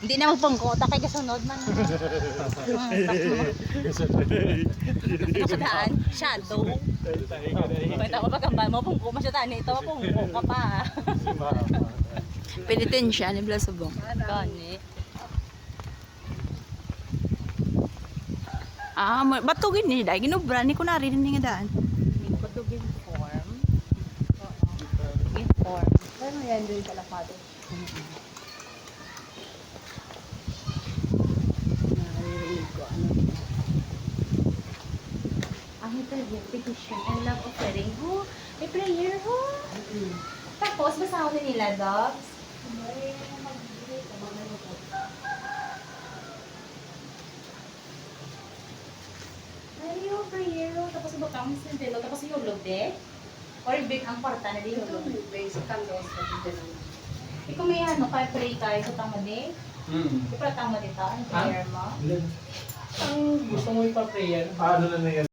Hindi na magpangko, takay kasunod man. Nakadaan, shadow. May tama pa kang mo, pangko masyadaan ito, pangko ka pa. Penitensya ni Blasubong. Gani. Batugin ni dahil ginubra ni ko narinig nga daan. Hindi ko ito inform. Inform. Pero yan doon kalapado. Naririnig ko ano. Ang interview, petition, and love offering. Oh, may prayer, oh. Tapos, basahin nila, dogs. Ayaw, prayer, tapos ibutang sintelo, tapos ihulog, de. Or big ang kwarta na di hulog. Basic ang dos pati din. Ikaw may ano, kaya pray tayo sa tama de. Ipratang mo dito, ang prayer mo. Ang gusto mo ipa-prayer? Ano na yan?